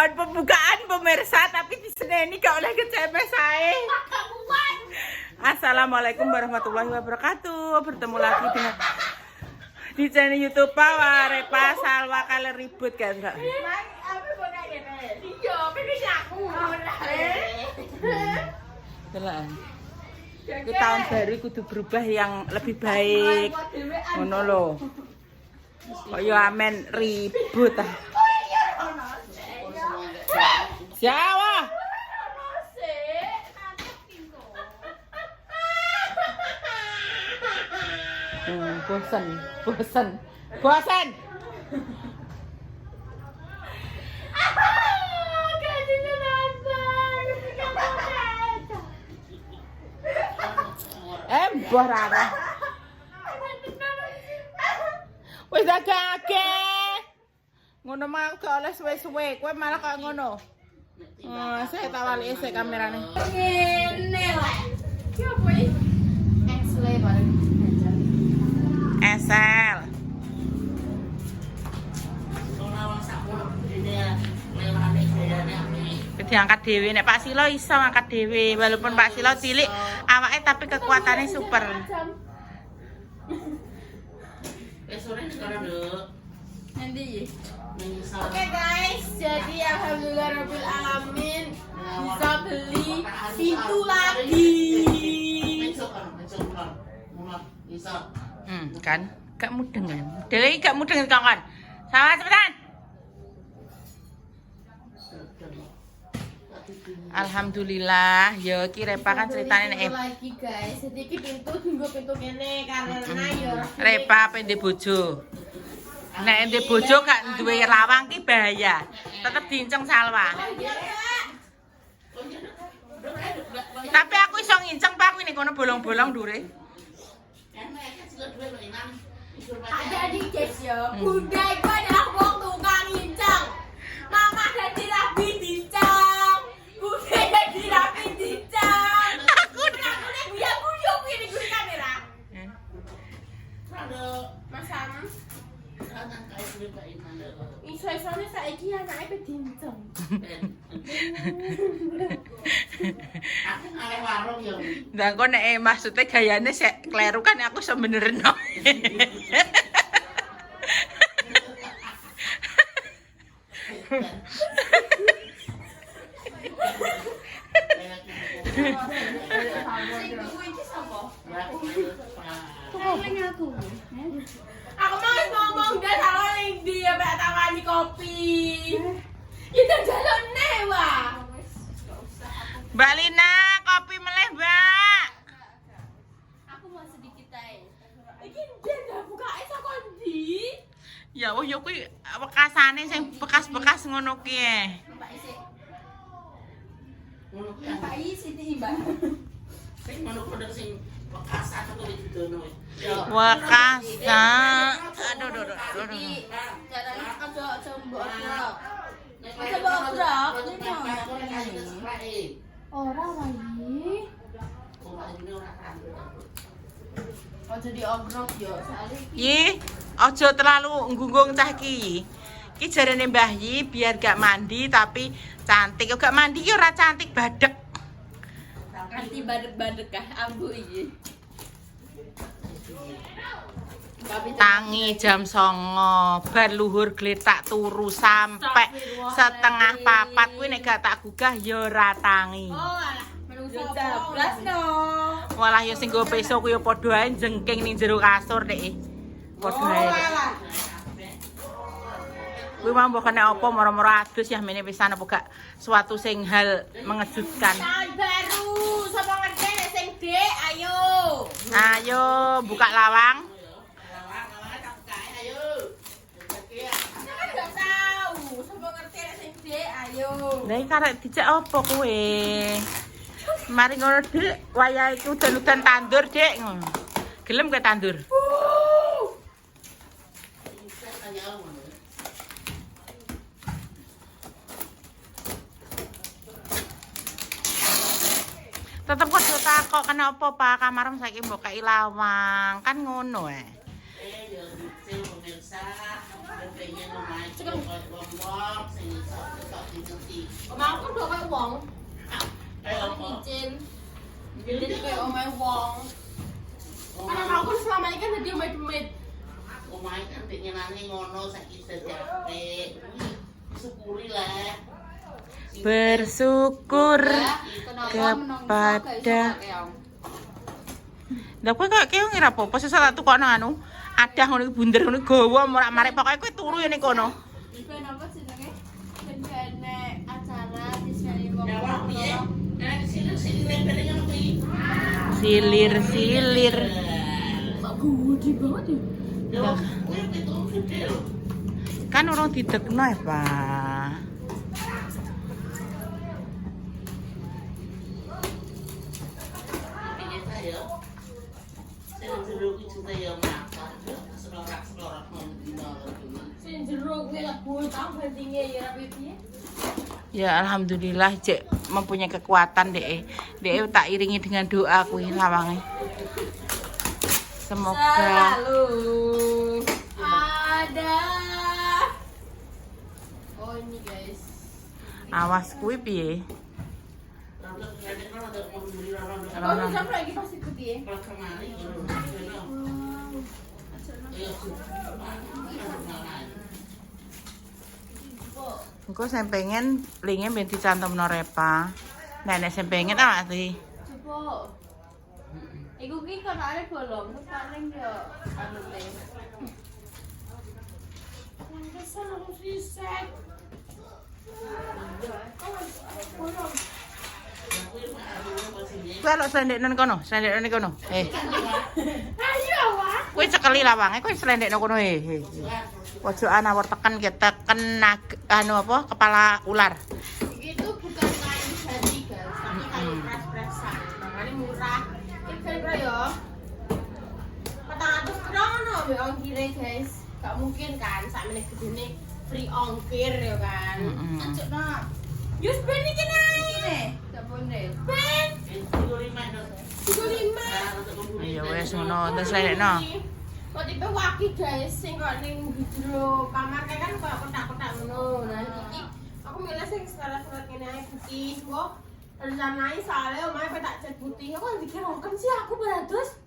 Pohon pembukaan pemirsa, tapi di sini gak oleh kecemes saya. Assalamualaikum warahmatullahi wabarakatuh. Bertemu lagi dengan di channel YouTube Power Repa Salwa kali ribut kan kak? Telan. Itu tahun baru kudu berubah yang lebih baik. Ngono lho. Kok yo amen ribut ah. Jawa. Bosan. Mbah Rara. Wis agak-agak. Ngono mah gak oleh suwe-suwe, kowe malah kok ngono. Saya tawali isik kamerane. Ngene wae. Ki opo iki? Excel bareng. Excel. Diangkat dhewe nek Pak Silo iso ngangkat dhewe walaupun Pak Silo cilik awake tapi kekuatannya super. Sore sekarang dulu. Nanti. Oke guys, jadi alhamdulillah rabbil alamin bisa beli pintu lagi. Kan gak mudeng kan. Dele gak mudeng kawan. Sama cepetan. Alhamdulillah, yo ki Repa kan ceritane nek lagi guys, sedikit pintu tunggu pintu kene karena yo Repa pende bojo. Nek ndek bojo gak duwe lawang ki bahaya. Tetep diinceng Salwa. Tapi aku iso nginceng Pak ini kono bolong-bolong dure. ada di guys yo. Bunda itu adalah wong tukang nginceng. Mama jadi rapi dinceng. Bunda jadi rapi dinceng. Aku ini gue kamera. Mas Sam. Iso-isone saiki anake pe dinceng. Aku ngalih warung ya. Lah kok nek maksudnya gayane sik kleru kan aku sebenarnya. Aku mau ngomong dan salah ning dia mek tawani kopi. Itu jalane wae. Mbak Lina, kopi meleh, Mbak. Aku mau sedikit ae. Iki dia ndak buka saka ndi? Ya wah yo kuwi bekasane sing bekas-bekas ngono ki. Mbak isik. Ngono ki. Mbak isik timbang. Sing ngono kodok sing bekas atau didono. Wakasa. Aduh. Caranya aja mbok obrok. Coba obrok ini. Ora lagi. Oh jadi obrok yo soalnya Yi, aja terlalu nggunggung cah ki. Ki jarene Mbah Yi biar gak mandi tapi cantik. Yo gak mandi ki ora cantik badek. anti badek-badek kah ambu iki. Tangi jam 09.00 bar luhur gletak turu sampai setengah 4 kuwi nek gak tak gugah ya ora tangi. Oh alah menungso blas no. Walah ya sing go peso kuwi ya padha ae jengking ning jero kasur nek. Padha ae. Kuwi mau mbok kena apa moro-moro adus ya mene pisan apa gak suatu sing hal mengejutkan. Tahun baru sapa ngerti nek sing Dek ayo. Ayo buka lawang. Gak tahu sapa ngerti nek sing Dek ayo. Lah iki karek dijak apa kowe? Mari ngono Dik, wayahe iku udan-udan tandur, Dik. Gelem kowe tandur? Tetep kok takok kenapa Pak kamarem saiki mbok kei lawang, kan ngono ae. kecil pemirsa pengen lumayan kayak lombok sing iso dicuci. Omahku udah kayak wong. Kayak apa? Izin. Jadi kayak omah wong. Karena aku selama ini kan jadi omah-omah. Omah kan nyenangi ngono saiki dadi apik. Syukuri lah. Bersyukur kepada Lah kowe kok keong ora apa-apa sesuk tak tukokno anu. Adah ngono iki bunder ngono gawa morak-marik pokoke kowe turu ya ning kono. Ben apa jenenge? Ben kene acara disini wong. Ya wah piye? Sini nempel ngono kuwi. Silir-silir. Kok gede banget ya? Yo, kuwi pitu gede lho. Kan urung didekno ya, Pak. Piye ta yo? Sing jero kuwi juga yo makan. Selorak-selorak ngono. Sing jero kuwi lah buat apa pentingnya ya rapi piye? Ya alhamdulillah Cek mempunyai kekuatan Dek. Dek tak iringi dengan doa kuwi lawange. Semoga Selalu ada. Oh ini guys. awas kuwi piye? Oh ini siapa lagi pas ikut ya? Engko saya pengen linge ben dicantumno Repa. Nenek saya pengen awak iki. Coba. Iku ki kan ada bolong, terus paling yo anu le. Bisa harus reset. Kowe lho slendekno kono, slendekno kono. Ayo wah. Kowe cekeli lawange, kowe slendekno kono Pojokan awor teken anu apa kepala ular. Itu bukan kain jadi guys, tapi kain pres-presan. Makanya murah. Ini kira ya. 400 gram no be ongkire guys. Gak mungkin kan sak meneh gedene free ongkir ya kan. Ancuk no. Yus ben iki nae. Gak boleh. Ben 35. Ya wes ngono, terus slendekno. Kok tipe waki guys, sing kok ning jero kamar kayak kan koyo kotak-kotak ngono. Nah iki aku milih sing serat-serat ngene ae putih kok. Rencananya soalnya omahe tak cat putih. Aku pikir kan sih aku beratus.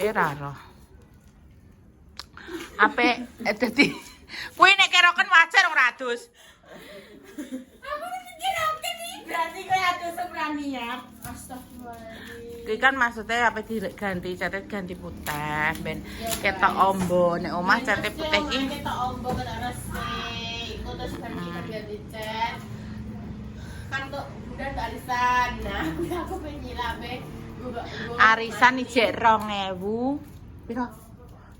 Ra roh. Ape dadi kuwi nek keroken wajar wong ratus. Aku pikir oke nih. Berarti kowe atus berani ya. Astagfirullahaladzim. Kuwi kan maksudnya apa diganti catet ganti putih ben ketok ombo nek omah catet putih iki. Kita ombok ke resik. Iku terus kan kita biar dicet. Kan tuh udah arisan. Nah, aku pengen nyilabe. Arisan ijek 2000. Piro?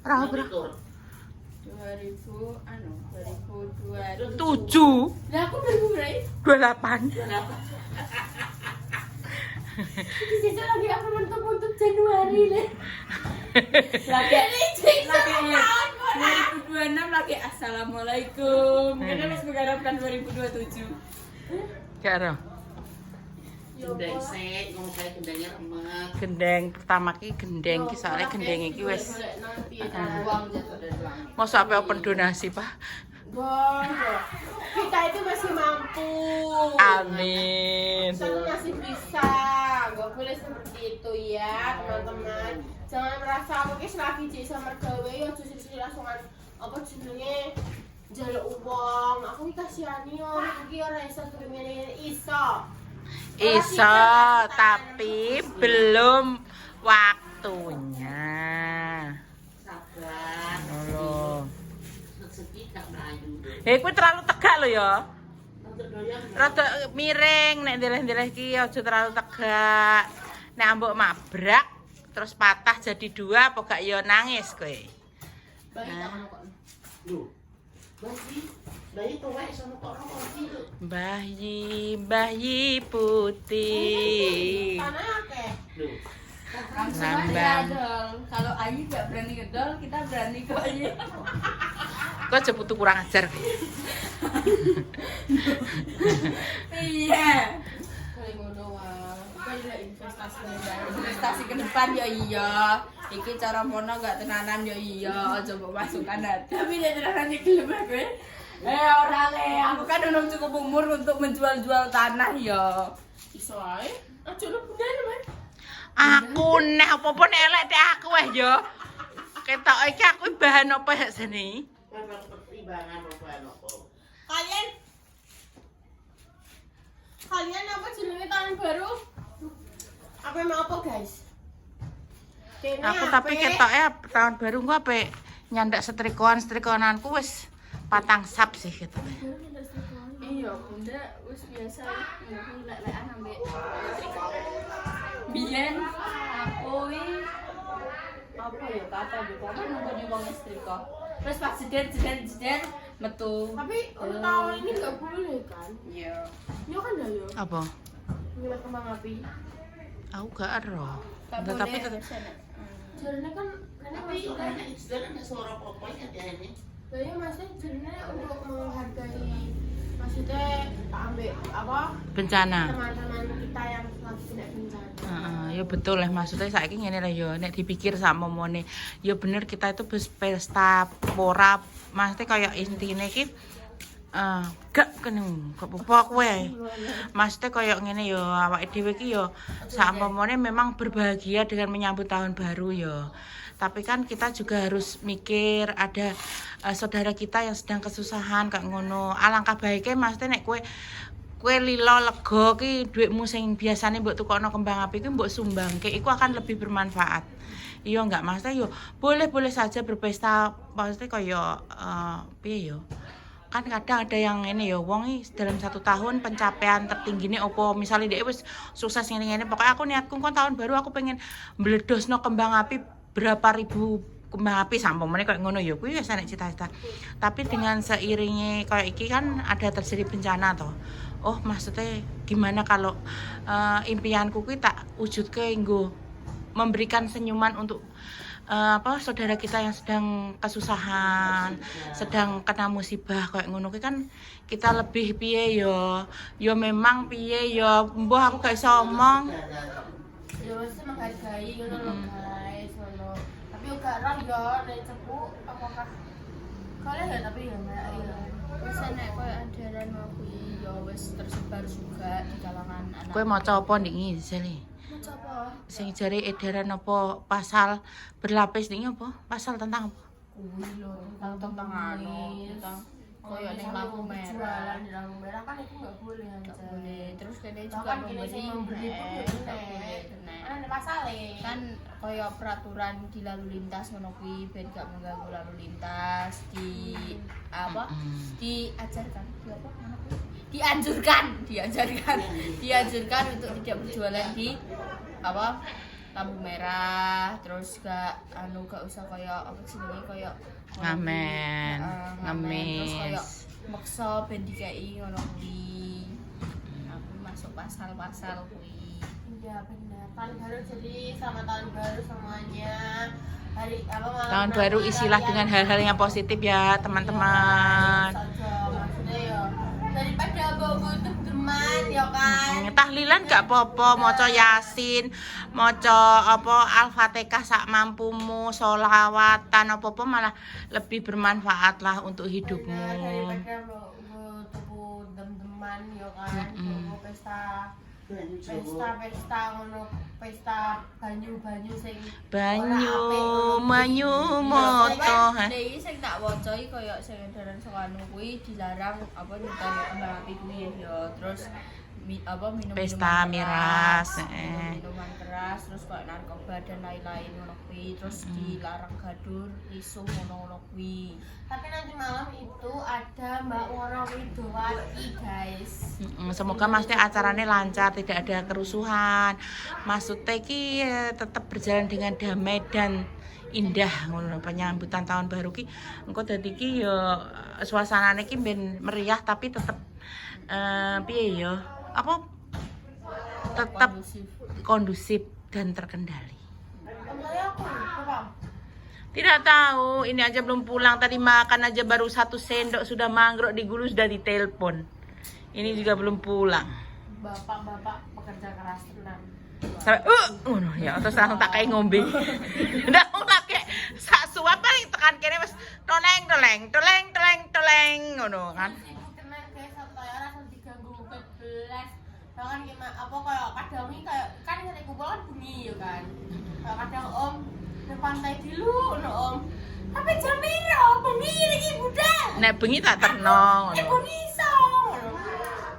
Ora piro? 2002. 7 Lah aku 2000 28. Sisa lagi apa mentok-mentok Januari le. Lagi 2026 lagi assalamualaikum. Kita harus mengharapkan 2027. Karo. Gendeng sik, ngomong kayak gendengnya remek. Gendeng pertama ki gendeng ki soalnya gendeng iki wis mosok ape open donasi, Pak. Kita itu masih mampu. Amin. Kita masih bisa. Gak boleh seperti itu ya, teman-teman. Jangan merasa aku ki lagi jek sama gawe yo justru langsungan apa jenenge njaluk uang. Aku ki kasihani yo, iki ora iso ngene iso. Iso, tapi belum waktunya. Sabar. Lho. Rezeki gak melayu. Kuwi terlalu tegak lho ya. Untuk doyan. Rada miring nek ndeleh-ndeleh iki aja terlalu tegak. Nek ambek mabrak terus patah jadi 2 apa gak ya nangis kowe. Bayi tak ono kok. Lho. Bayi tuwek sono kok iki lho. Bayi putih. Tanah akeh. Lho. Lambang. Kalau Ayu nggak berani ngedol, kita berani kok Ayu. Kok aja butuh kurang ajar. Iya. Kayak ngono wae. Kayak investasi ke depan ya iya. Iki cara mono gak tenanan yo iya, coba masukkan hati. Tapi nek tenanan iki lho gue. Ora le, aku kan belum cukup umur untuk menjual-jual tanah yo. Iso ae. Aja lu bener, Mas. Aku nek apa-apa nek elek teh aku weh yo. Ketok iki aku bahan apa ya sini? Memang pertimbangan apa. Kalian apa jenenge tahun baru? Apa emang apa, guys? Kene Aku tapi ketoknya tahun baru gua ape nyandak setrikoananku wis patang sap sih gitu. Iya, bunda wis biasa aku lek-lekan ambek biyen aku apa ya kata gitu apa nunggu wong setrika. Terus pas jeder metu. Tapi untuk tahun ini enggak boleh kan? Iya. Iya kan ya yo. Apa? Nyuwat kembang api. Aku gak ero. Tapi Tetap jarene kan Tapi karena istilah ada suara pokoknya dia ini. lah ya maksudnya jarene untuk menghargai maksudnya ambek apa bencana. teman-teman kita yang lagi kena bencana. Ya betul lah maksudnya saiki ngene lah yo nek dipikir sak momone ya bener kita itu pesta pora maksudnya kayak intine iki gak kene gak apa-apa kowe. Maksudnya kayak ngene yo awake dhewe iki yo sak momone memang berbahagia dengan menyambut tahun baru yo. Tapi kan kita juga harus mikir ada saudara kita yang sedang kesusahan kayak ngono. Alangkah baiknya maksudnya nek kowe lilo lega ki dhuwitmu sing biasane mbok tukokno kembang api ki mbok sumbangke iku akan lebih bermanfaat. Iya enggak maksudnya yo boleh saja berpesta maksudnya kaya piye yo. Kan kadang ada yang ini ya wong dalam 1 tahun pencapaian tertinggine opo misalnya dia wis sukses ngene-ngene pokoknya aku niatku kon tahun baru aku pengen mbledosno kembang api berapa ribu kembang api sampomane kayak ngono ya kuwi wis nek cita-cita. Tapi dengan seiringnya kayak iki kan ada terjadi bencana toh. Oh maksudnya gimana kalau impianku kuwi tak wujudke nggo memberikan senyuman untuk saudara kita yang sedang kesusahan, sedang kena musibah kayak ngono ki kan kita lebih piye yo. Yo memang piye yo, mbah aku gak iso omong. Ya wis menghargai ngono lho guys, ngono. Tapi uga roh yo nek cepu apakah kalian ya tapi ya mbak ya. Wis nek koyo ajaran mau kuwi yo wis tersebar juga di kalangan anak. Kowe maca apa ndek ngene? Maca apa? Sing jare edaran apa pasal berlapis ndek apa? Pasal tentang apa? Kuwi lho tentang anu, tentang koyo ning lampu merah. Di lampu merah kan itu enggak boleh aja. Boleh. Terus kene juga memberi ana pasale. Kan koyo peraturan di lalu lintas ngono kuwi ben gak mengganggu lalu lintas di apa? Diajarkan. Di apa? Ngono kuwi. Dianjurkan untuk tidak berjualan di apa? Lampu merah, terus gak usah kayak apa sih ini kayak ngamen, terus kayak ngemis. maksa ben dikai ngono kuwi. Aku masuk pasal-pasal kuwi. Iya benar. Tahun baru jadi selamat tahun baru semuanya. Hari apa malam Tahun baru isilah dengan hal-hal yang positif ya teman-teman. Maksudnya ya daripada bawa teman ya kan. Tahlilan gak apa-apa, maca Yasin, maca apa Al-Fatihah sak mampumu, sholawatan apa-apa malah lebih bermanfaat lah untuk hidupmu. Daripada bawa tuku teman ya kan. Pesta ngono, pesta banyu sing Banyu moto. Iki sing tak waca iki koyo sing edaran saka anu kuwi dilarang apa nyetel kembang api kuwi ya. Terus minum Pesta miras, minuman keras, terus kayak narkoba dan lain-lain ngono kuwi, terus dilarang gadur, risuh ngono kuwi. Tapi nanti malam itu ada Mbak Woro Widowati, guys. Semoga maksudnya acaranya lancar, tidak ada kerusuhan. Maksudnya ki tetap berjalan dengan damai dan indah ngono penyambutan tahun baru ki. Engko dadi ki yo suasanane ki ben meriah tapi tetap piye yo? Apa tetap kondusif dan terkendali. Tidak tahu, ini aja belum pulang, tadi makan aja baru 1 sendok sudah manggrok digulung sudah ditelepon. Ini juga belum pulang. Bapak-bapak pekerja keras tenang. Sampai ngono ya terus langsung tak kayak ngombe. Ndak wong lagi sak suap paling tekan kene wis toleng ngono kan. Kena kayak satu ya langsung diganggu belas. Bahkan gimana apa kayak kadang ini kayak kan sering kumpul kan bunyi ya kan. Kayak kadang om di pantai dulu no om. Tapi jam piro bengi iki budal. Nek bengi tak terno ngono. Bengi iso.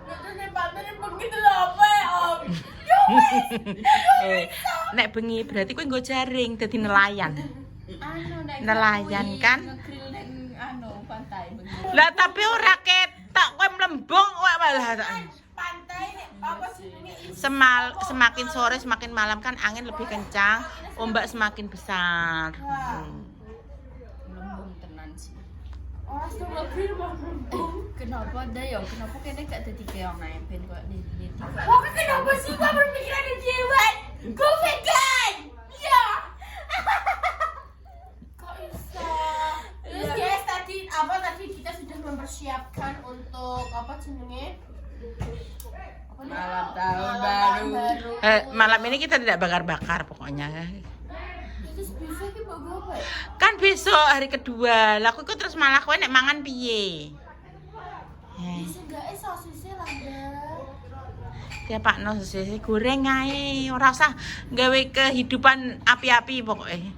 Terus nek pantai bengi lho apa om. Nek bengi berarti kowe nggo jaring dadi nelayan. Nelayan kan? Ngegrill ning pantai bengi. Lah tapi ora ketok kowe mlembung kowe malah Pantai apa jenenge semakin sore semakin malam kan angin lebih kencang, ombak semakin besar. Lembung tenan sih. Orang tuh ngegrill mah lembung. Kenapa ada ya? Kenapa kene gak dadi keong ae ben kok di. Oh, kenapa sih gua berpikiran di jiwan? Gua vegan. Iya. Kok bisa? Terus guys tadi kita sudah mempersiapkan untuk apa jenenge? Malam tahun baru. Malam ini kita tidak bakar-bakar pokoknya. Terus besok ki bawa apa ya? Kan besok hari kedua. Lah aku ikut terus malah kowe nek mangan piye? Bisa gak sosisnya lah, Ya Pak no sosis goreng ae, ora usah gawe kehidupan api-api pokoknya.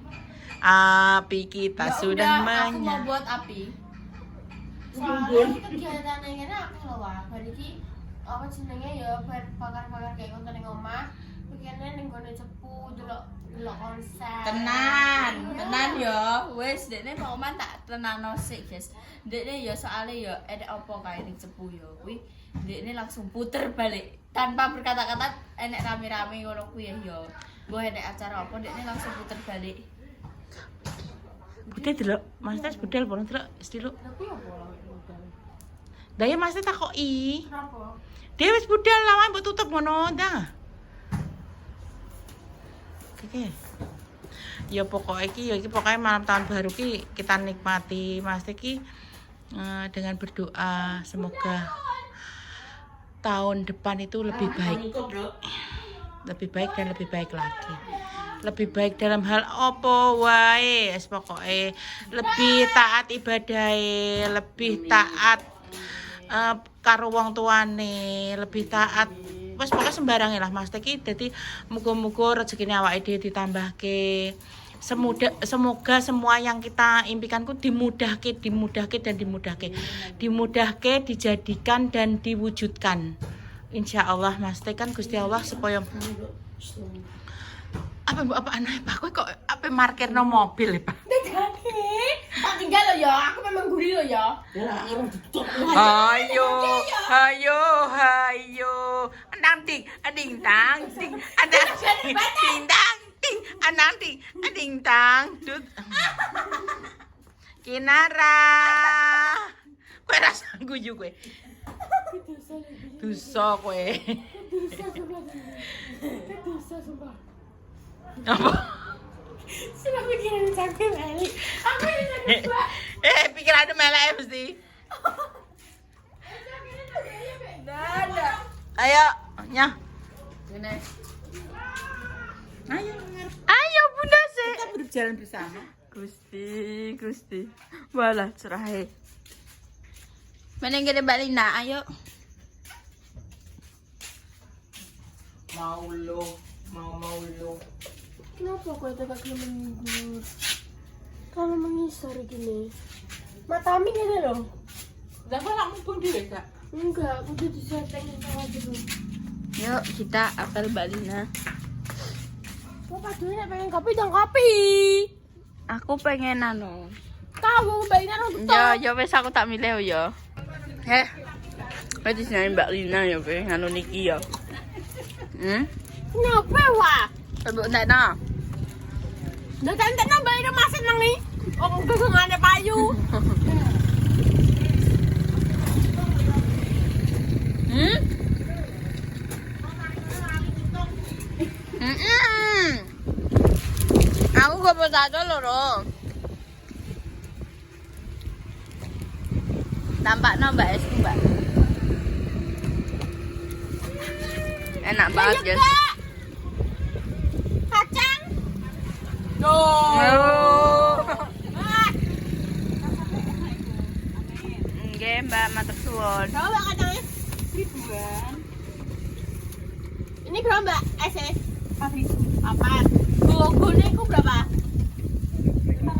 Api kita sudah Aku mau menyala. buat api. Soalnya kegiatan yang enak aku loh wah. Berarti apa jenenge ya bakar-bakar kayak ngono ning omah. Pikirane ning gone cepu delok konser. Tenan ya. Wis dekne Pak Oman tak tenangno sik, guys. Dekne ya soalnya ya ada apa kae ning cepu ya kuwi. Dekne langsung puter balik tanpa berkata-kata enek rame-rame ngono kuwi ya. Mbok enek acara apa dekne langsung puter balik. Budal delok, Mas Tes budal bolong delok, wis delok. Tapi apa? Daya Mas Tes takoki. Kenapa? Dia wis budal lawan mbok tutup ngono ta. Oke. Ya pokoknya iki pokoknya malam tahun baru ki kita nikmati Mas iki dengan berdoa semoga tahun depan itu lebih baik. Lebih baik dan lebih baik lagi. Lebih baik dalam hal apa wae, pokoknya lebih taat ibadahe, lebih taat karo wong tuane, lebih taat wis pokoke sembarang lah Mas iki dadi muga-muga rezekine awake dhewe ditambahke. Semoga semua yang kita impikan ku dimudahke, dijadikan dan diwujudkan. Insya Allah Mas kan Gusti Allah supaya apa aneh Pak kok apa markirno mobil ya Pak? Tak tinggal lo ya, aku memang gurih lo ya. Ayo. Andang ting, ading tang, ting, andang ting tang, ting, andang ting, ading tang, dut. Kinara. Kowe rasa guyu kowe. Dosa kowe. Dosa sumpah. Apa? Sudah pikiran cangkem balik. Aku ini sakit Pak. Pikirannya melek mesti. Dadah. Ayo, nyah. Ini. Ayo Bunda sih. Kita berjalan bersama. Gusti. Walah cerahe. Meneng gede balik nak, ayo. Mau lo. Kenapa kau itu gak menghibur? Kalau mengisar gini. Matamin ada loh. Lah kok lak mumpung dhewe, Kak? Enggak, udah disetengin sama dulu. Yuk kita apel Balina. Kau padunya pengen kopi dong kopi. Aku pengen anu. Tahu bayinya untuk Ya wes aku tak milih ya. Wes disini Mbak Lina ya pengen anu niki ya. Kenapa wah? Coba ndak nah. Udah tante bayinya masak nang nih. Oh, gegengannya payu. Aku gak potato lho. Tampaknya Mbak es Mbak. Enak banget guys. Nggih, Mbak, matur suwun. Berapa Mbak kacangnya? 1000-an. Ini berapa Mbak? Es-nya? 4.000. 4. Gulanya itu berapa?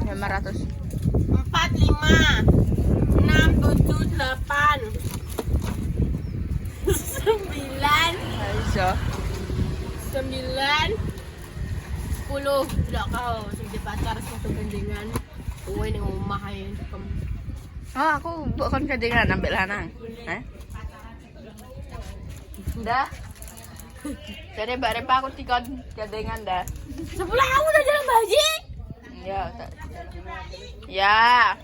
500. 4, 5, 6, 7, 8, 9, Iso. 9, 10. Tidak kau sing pacar satu gandengan. Kowe ning omah ae. Oh, aku bukan gandengan ambil lanang. Dah. Jadi Mbak Repa aku tikon gandengan dah. 10 kamu udah jalan baji? Ya, tak. Ya.